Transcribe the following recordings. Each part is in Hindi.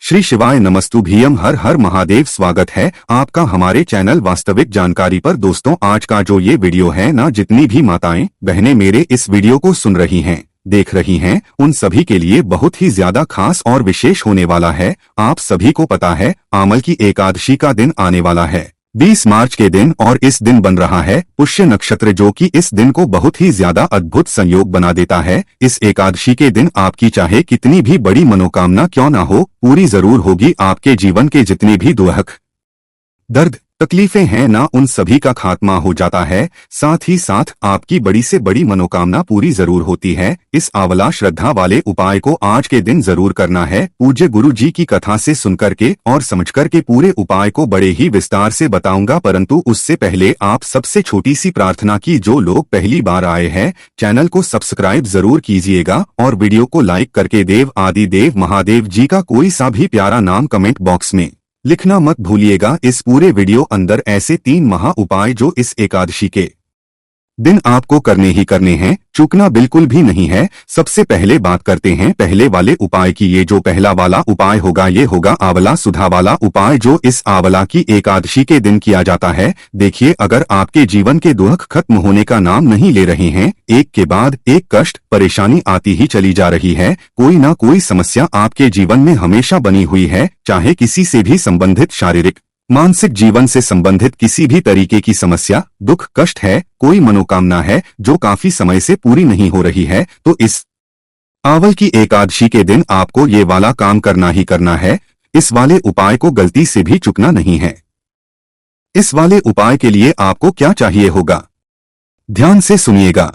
श्री शिवाय नमस्तुभ्यम। हर हर महादेव। स्वागत है आपका हमारे चैनल वास्तविक जानकारी पर। दोस्तों, आज का जो ये वीडियो है ना, जितनी भी माताएं बहनें मेरे इस वीडियो को सुन रही हैं, देख रही हैं, उन सभी के लिए बहुत ही ज्यादा खास और विशेष होने वाला है। आप सभी को पता है, आमल की एकादशी का दिन आने वाला है 20 मार्च के दिन, और इस दिन बन रहा है पुष्य नक्षत्र, जो कि इस दिन को बहुत ही ज्यादा अद्भुत संयोग बना देता है। इस एकादशी के दिन आपकी चाहे कितनी भी बड़ी मनोकामना क्यों ना हो, पूरी जरूर होगी। आपके जीवन के जितने भी दुख दर्द तकलीफें हैं ना, उन सभी का खात्मा हो जाता है। साथ ही साथ आपकी बड़ी से बड़ी मनोकामना पूरी जरूर होती है। इस आंवला श्रद्धा वाले उपाय को आज के दिन जरूर करना है। पूज्य गुरु जी की कथा से सुनकर के और समझकर के पूरे उपाय को बड़े ही विस्तार से बताऊंगा, परंतु उससे पहले आप सबसे छोटी सी प्रार्थना की, जो लोग पहली बार आए हैं चैनल को सब्सक्राइब जरूर कीजिएगा और वीडियो को लाइक करके देव आदि देव महादेव जी का कोई सा भी प्यारा नाम कमेंट बॉक्स में लिखना मत भूलिएगा। इस पूरे वीडियो अंदर ऐसे 3 महा उपाय जो इस एकादशी के दिन आपको करने ही करने हैं, चूकना बिल्कुल भी नहीं है। सबसे पहले बात करते हैं पहले वाले उपाय की। ये जो पहला वाला उपाय होगा, ये होगा आंवला सुधा वाला उपाय, जो इस आंवला की एकादशी के दिन किया जाता है। देखिए, अगर आपके जीवन के दुख खत्म होने का नाम नहीं ले रहे हैं, एक के बाद एक कष्ट परेशानी आती ही चली जा रही है, कोई ना कोई समस्या आपके जीवन में हमेशा बनी हुई है, चाहे किसी से भी संबंधित शारीरिक मानसिक जीवन से संबंधित किसी भी तरीके की समस्या, दुख कष्ट है, कोई मनोकामना है जो काफी समय से पूरी नहीं हो रही है, तो इस आंवल की एकादशी के दिन आपको ये वाला काम करना ही करना है। इस वाले उपाय को गलती से भी चूकना नहीं है। इस वाले उपाय के लिए आपको क्या चाहिए होगा, ध्यान से सुनिएगा।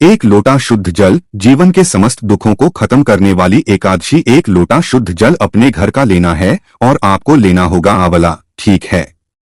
1 लोटा शुद्ध जल। जीवन के समस्त दुखों को खत्म करने वाली एकादशी 1 लोटा शुद्ध जल अपने घर का लेना है, और आपको लेना होगा आंवला। ठीक है,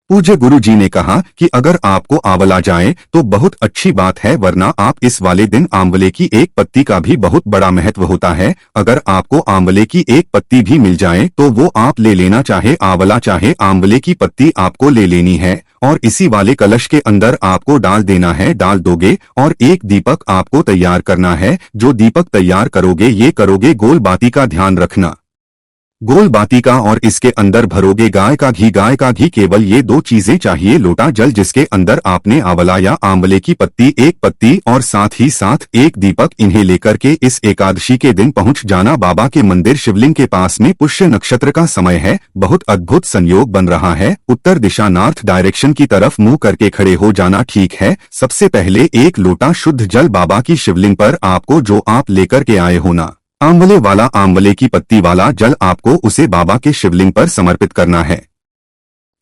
पूज्य गुरु जी ने कहा कि अगर आपको आंवला जाए तो बहुत अच्छी बात है, वरना आप इस वाले दिन आंवले की एक पत्ती का भी बहुत बड़ा महत्व होता है। अगर आपको आंवले की एक पत्ती भी मिल जाए तो वो आप ले लेना, चाहे आंवला चाहे आंवले की पत्ती आपको ले लेनी है, और इसी वाले कलश के अंदर आपको डाल देना है। डाल दोगे और एक दीपक आपको तैयार करना है। जो दीपक तैयार करोगे, ये करोगे गोल बाती का, ध्यान रखना, गोल बाती का, और इसके अंदर भरोगे गाय का घी। गाय का घी, केवल ये 2 चीजें चाहिए। लोटा जल जिसके अंदर आपने आंवला या आंवले की पत्ती, एक पत्ती, और साथ ही साथ एक दीपक, इन्हें लेकर के इस एकादशी के दिन पहुंच जाना बाबा के मंदिर शिवलिंग के पास में। पुष्य नक्षत्र का समय है, बहुत अद्भुत संयोग बन रहा है। उत्तर दिशा नॉर्थ डायरेक्शन की तरफ मुंह करके खड़े हो जाना। ठीक है, सबसे पहले 1 लोटा शुद्ध जल बाबा की शिवलिंग पर आपको, जो आप लेकर के आए हो ना आंवले वाला, आंवले की पत्ती वाला जल, आपको उसे बाबा के शिवलिंग पर समर्पित करना है।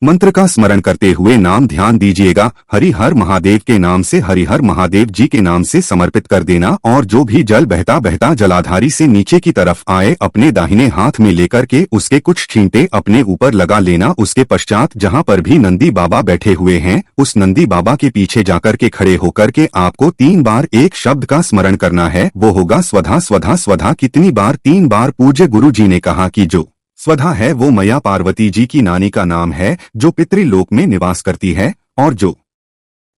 मंत्र का स्मरण करते हुए नाम ध्यान दीजिएगा। हरिहर महादेव के नाम से, हरिहर महादेव जी के नाम से समर्पित कर देना। और जो भी जल बहता बहता जलाधारी से नीचे की तरफ आए, अपने दाहिने हाथ में लेकर के उसके कुछ छींटे अपने ऊपर लगा लेना। उसके पश्चात जहां पर भी नंदी बाबा बैठे हुए हैं, उस नंदी बाबा के पीछे जाकर के खड़े होकर के आपको 3 बार एक शब्द का स्मरण करना है, वो होगा स्वधा स्वधा स्वधा। कितनी बार? 3 बार। पूज्य गुरु जी ने कहा कि जो स्वधा है वो मैया पार्वती जी की नानी का नाम है, जो पितृलोक में निवास करती है, और जो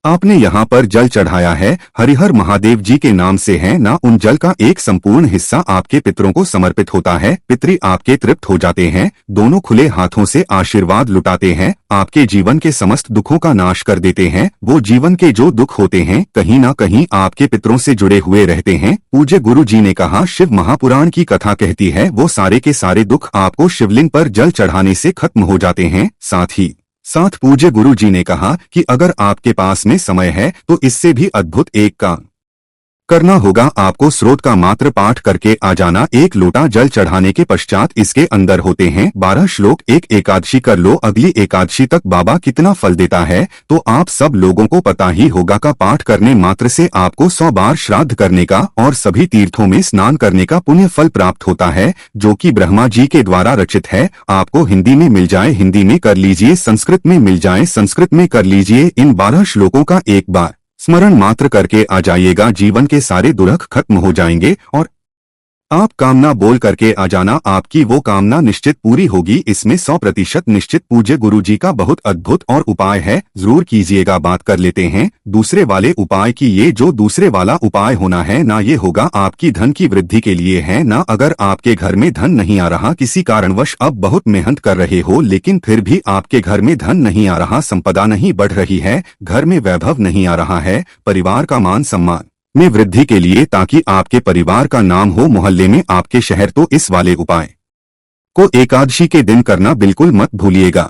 आपने यहाँ पर जल चढ़ाया है, हरिहर महादेव जी के नाम से है ना, उन जल का एक संपूर्ण हिस्सा आपके पितरों को समर्पित होता है। पितृ आपके तृप्त हो जाते हैं, दोनों खुले हाथों से आशीर्वाद लुटाते हैं, आपके जीवन के समस्त दुखों का नाश कर देते हैं। वो जीवन के जो दुख होते हैं, कहीं ना कहीं आपके पितरों से जुड़े हुए रहते हैं। पूज्य गुरु जी ने कहा, शिव महापुराण की कथा कहती है, वो सारे के सारे दुख आपको शिवलिंग पर जल चढ़ाने से खत्म हो जाते हैं। साथ पूज्य गुरु जी ने कहा कि अगर आपके पास में समय है तो इससे भी अद्भुत एक काम करना होगा। आपको स्रोत का मात्र पाठ करके आ जाना। 1 लोटा जल चढ़ाने के पश्चात इसके अंदर होते हैं 12 श्लोक। एक एकादशी कर लो, अगली एकादशी तक बाबा कितना फल देता है तो आप सब लोगों को पता ही होगा। का पाठ करने मात्र से आपको 100 बार श्राद्ध करने का और सभी तीर्थों में स्नान करने का पुण्य फल प्राप्त होता है, जो कि ब्रह्मा जी के द्वारा रचित है। आपको हिंदी में मिल जाए हिंदी में कर लीजिए, संस्कृत में मिल जाए संस्कृत में कर लीजिए। इन 12 श्लोकों का एक बार स्मरण मात्र करके आ जाइएगा, जीवन के सारे दुख खत्म हो जाएंगे और आप कामना बोल करके आ जाना, आपकी वो कामना निश्चित पूरी होगी। इसमें 100% निश्चित पूज्य गुरुजी का बहुत अद्भुत और उपाय है, जरूर कीजिएगा। बात कर लेते हैं दूसरे वाले उपाय की। ये जो दूसरे वाला उपाय होना है ना, ये होगा आपकी धन की वृद्धि के लिए है ना। अगर आपके घर में धन नहीं आ रहा, किसी कारणवश अब बहुत मेहनत कर रहे हो लेकिन फिर भी आपके घर में धन नहीं आ रहा, संपदा नहीं बढ़ रही है, घर में वैभव नहीं आ रहा है, परिवार का मान सम्मान में वृद्धि के लिए, ताकि आपके परिवार का नाम हो मोहल्ले में, आपके शहर, तो इस वाले उपाय को एकादशी के दिन करना बिल्कुल मत भूलिएगा।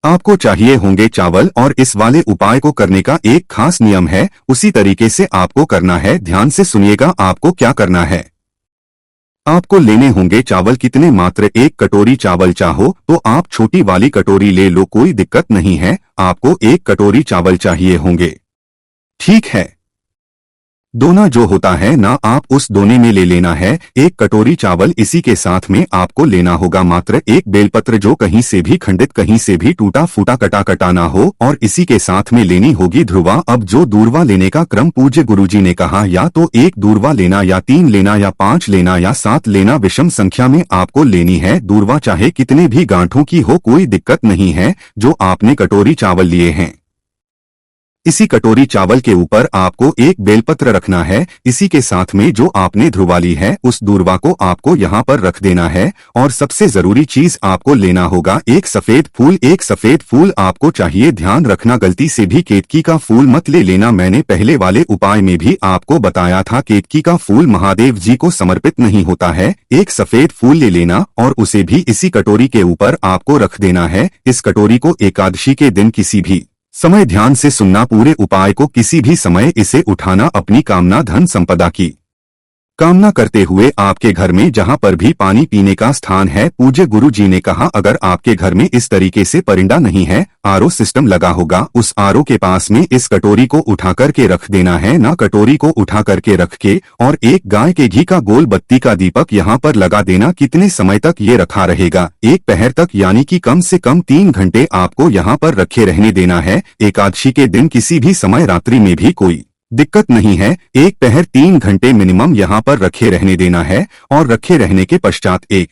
आपको चाहिए होंगे चावल, और इस वाले उपाय को करने का एक खास नियम है, उसी तरीके से आपको करना है। ध्यान से सुनिएगा आपको क्या करना है। आपको लेने होंगे चावल कितने, मात्र 1 कटोरी चावल। चाहो तो आप छोटी वाली कटोरी ले लो, कोई दिक्कत नहीं है। आपको 1 कटोरी चावल चाहिए होंगे, ठीक है। दोना जो होता है ना, आप उस दोने में ले लेना है 1 कटोरी चावल। इसी के साथ में आपको लेना होगा मात्र 1 बेलपत्र, जो कहीं से भी खंडित, कहीं से भी टूटा फूटा कटा कटा ना हो, और इसी के साथ में लेनी होगी ध्रुवा। अब जो दूरवा लेने का क्रम पूज्य गुरुजी ने कहा, या तो 1 दूरवा लेना, या 3 लेना, या 5 लेना, या 7 लेना, विषम संख्या में आपको लेनी है दूरवा। चाहे कितने भी गांठों की हो, कोई दिक्कत नहीं है। जो आपने कटोरी चावल लिए हैं, इसी कटोरी चावल के ऊपर आपको 1 बेलपत्र रखना है। इसी के साथ में जो आपने ध्रुवा ली है, उस दूरवा को आपको यहाँ पर रख देना है। और सबसे जरूरी चीज आपको लेना होगा 1 सफेद फूल। 1 सफेद फूल आपको चाहिए। ध्यान रखना, गलती से भी केतकी का फूल मत ले लेना। मैंने पहले वाले उपाय में भी आपको बताया था, केतकी का फूल महादेव जी को समर्पित नहीं होता है। 1 सफेद फूल ले लेना और उसे भी इसी कटोरी के ऊपर आपको रख देना है। इस कटोरी को एकादशी के दिन किसी भी समय, ध्यान से सुनना पूरे उपाय को, किसी भी समय इसे उठाना, अपनी कामना धन संपदा की कामना करते हुए आपके घर में जहां पर भी पानी पीने का स्थान है, पूज्य गुरु जी ने कहा अगर आपके घर में इस तरीके से परिंदा नहीं है, आरओ सिस्टम लगा होगा, उस आरओ के पास में इस कटोरी को उठा करके रख देना है ना। कटोरी को उठा करके रख के और 1 गाय के घी का गोल बत्ती का दीपक यहाँ पर लगा देना। कितने समय तक ये रखा रहेगा? 1 पहर तक, यानी कि कम से कम 3 घंटे आपको यहाँ पर रखे रहने देना है। एकादशी के दिन किसी भी समय, रात्रि में भी कोई दिक्कत नहीं है। 1 पहर 3 घंटे मिनिमम यहाँ पर रखे रहने देना है। और रखे रहने के पश्चात 1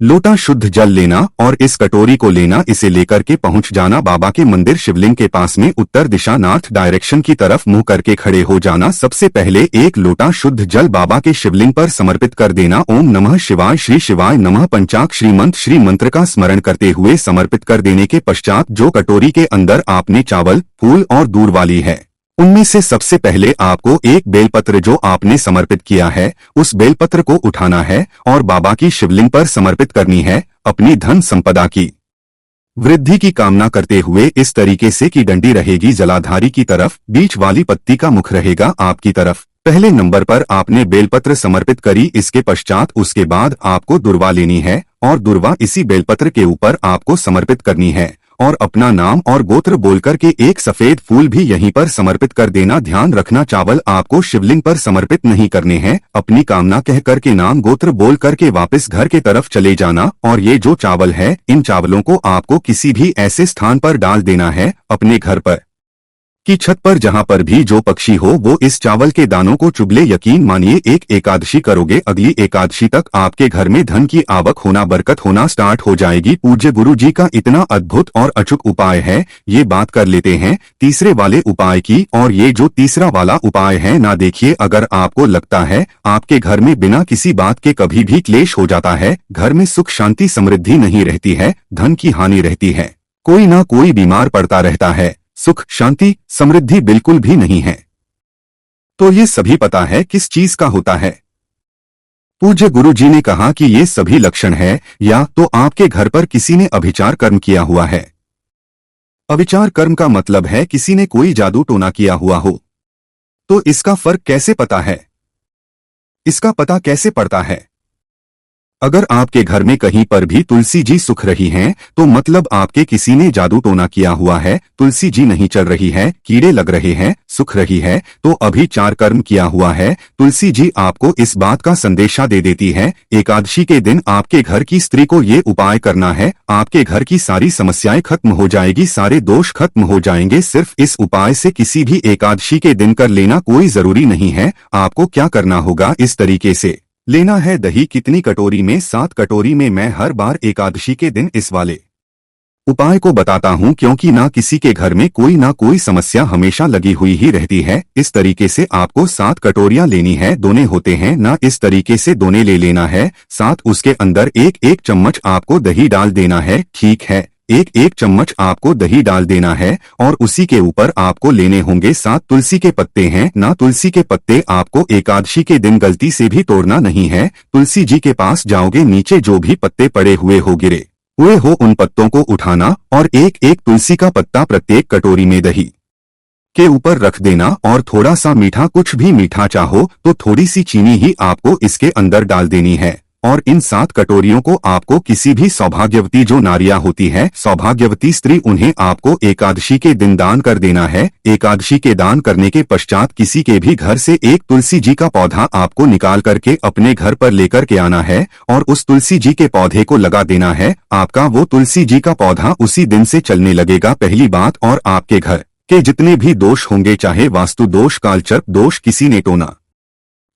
लोटा शुद्ध जल लेना और इस कटोरी को लेना, इसे लेकर के पहुंच जाना बाबा के मंदिर शिवलिंग के पास में, उत्तर दिशा नॉर्थ डायरेक्शन की तरफ मुंह करके खड़े हो जाना। सबसे पहले 1 लोटा शुद्ध जल बाबा के शिवलिंग पर समर्पित कर देना। ओम नमः शिवाय, श्री शिवाय नमः पंचाक्षरी मंत्र, श्री मंत्र का स्मरण करते हुए समर्पित कर देने के पश्चात जो कटोरी के अंदर आपने चावल, फूल और दूध वाली है, उनमें से सबसे पहले आपको 1 बेलपत्र जो आपने समर्पित किया है, उस बेलपत्र को उठाना है और बाबा की शिवलिंग पर समर्पित करनी है। अपनी धन संपदा की वृद्धि की कामना करते हुए इस तरीके से कि डंडी रहेगी जलाधारी की तरफ, बीच वाली पत्ती का मुख रहेगा आपकी तरफ। पहले नंबर पर आपने बेलपत्र समर्पित करी। इसके पश्चात उसके बाद आपको दुर्वा लेनी है और दुर्वा इसी बेलपत्र के ऊपर आपको समर्पित करनी है और अपना नाम और गोत्र बोलकर के 1 सफेद फूल भी यहीं पर समर्पित कर देना। ध्यान रखना, चावल आपको शिवलिंग पर समर्पित नहीं करने हैं। अपनी कामना कह करके नाम गोत्र बोल करके वापस घर के तरफ चले जाना। और ये जो चावल है, इन चावलों को आपको किसी भी ऐसे स्थान पर डाल देना है, अपने घर पर की छत पर, जहां पर भी जो पक्षी हो वो इस चावल के दानों को चुग ले। यकीन मानिए 1 एकादशी करोगे, अगली एकादशी तक आपके घर में धन की आवक होना, बरकत होना स्टार्ट हो जाएगी। पूज्य गुरु जी का इतना अद्भुत और अचूक उपाय है। ये बात कर लेते हैं तीसरे वाले उपाय की। और ये जो तीसरा वाला उपाय है ना, देखिए, अगर आपको लगता है आपके घर में बिना किसी बात के कभी भी क्लेश हो जाता है, घर में सुख शांति समृद्धि नहीं रहती है, धन की हानि रहती है, कोई ना कोई बीमार पड़ता रहता है, सुख शांति समृद्धि बिल्कुल भी नहीं है, तो ये सभी पता है किस चीज का होता है। पूज्य गुरु जी ने कहा कि ये सभी लक्षण है या तो आपके घर पर किसी ने अभिचार कर्म किया हुआ है। अभिचार कर्म का मतलब है किसी ने कोई जादू टोना किया हुआ हो। तो इसका फर्क कैसे पता है? इसका पता कैसे पड़ता है? अगर आपके घर में कहीं पर भी तुलसी जी सुख रही हैं, तो मतलब आपके किसी ने जादू टोना किया हुआ है। तुलसी जी नहीं चल रही है, कीड़े लग रहे हैं, सुख रही है, तो अभी 4 कर्म किया हुआ है। तुलसी जी आपको इस बात का संदेशा दे देती है। एकादशी के दिन आपके घर की स्त्री को ये उपाय करना है, आपके घर की सारी समस्याएं खत्म हो जाएगी, सारे दोष खत्म हो जाएंगे। सिर्फ इस उपाय से किसी भी एकादशी के दिन कर लेना, कोई जरूरी नहीं है। आपको क्या करना होगा, इस तरीके से लेना है दही कितनी कटोरी में? 7 कटोरी में। मैं हर बार एकादशी के दिन इस वाले उपाय को बताता हूँ क्योंकि ना किसी के घर में कोई ना कोई समस्या हमेशा लगी हुई ही रहती है। इस तरीके से आपको 7 कटोरियां लेनी है। दोने होते हैं ना, इस तरीके से दोने ले लेना है। साथ उसके अंदर एक एक चम्मच आपको दही डाल देना है। ठीक है, एक एक चम्मच आपको दही डाल देना है और उसी के ऊपर आपको लेने होंगे 7 तुलसी के पत्ते हैं ना। तुलसी के पत्ते आपको एकादशी के दिन गलती से भी तोड़ना नहीं है। तुलसी जी के पास जाओगे, नीचे जो भी पत्ते पड़े हुए हो, गिरे हुए हो, उन पत्तों को उठाना और एक एक तुलसी का पत्ता प्रत्येक कटोरी में दही के ऊपर रख देना और थोड़ा सा मीठा, कुछ भी मीठा चाहो तो थोड़ी सी चीनी ही आपको इसके अंदर डाल देनी है। और इन 7 कटोरियों को आपको किसी भी सौभाग्यवती जो नारियां होती है, सौभाग्यवती स्त्री, उन्हें आपको एकादशी के दिन दान कर देना है। एकादशी के दान करने के पश्चात किसी के भी घर से एक तुलसी जी का पौधा आपको निकाल करके अपने घर पर लेकर के आना है और उस तुलसी जी के पौधे को लगा देना है। आपका वो तुलसी जी का पौधा उसी दिन से चलने लगेगा, पहली बात। और आपके घर के जितने भी दोष होंगे, चाहे वास्तु दोष, कालचर्प दोष, किसी ने टोना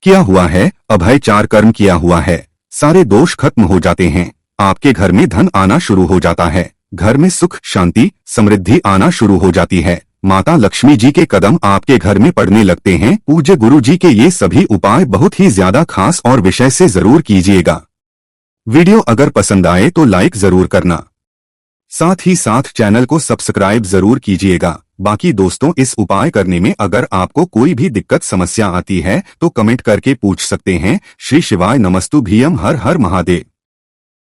किया हुआ है, अभयचार कर्म किया हुआ है, सारे दोष खत्म हो जाते हैं। आपके घर में धन आना शुरू हो जाता है, घर में सुख, शांति, समृद्धि आना शुरू हो जाती है। माता लक्ष्मी जी के कदम आपके घर में पड़ने लगते हैं। पूज्य गुरु जी के ये सभी उपाय बहुत ही ज्यादा खास और विषय से जरूर कीजिएगा। वीडियो अगर पसंद आए तो लाइक जरूर करना, साथ ही साथ चैनल को सब्सक्राइब जरूर कीजिएगा। बाकी दोस्तों, इस उपाय करने में अगर आपको कोई भी दिक्कत समस्या आती है तो कमेंट करके पूछ सकते हैं। श्री शिवाय नमस्तु भीयम। हर हर महादेव।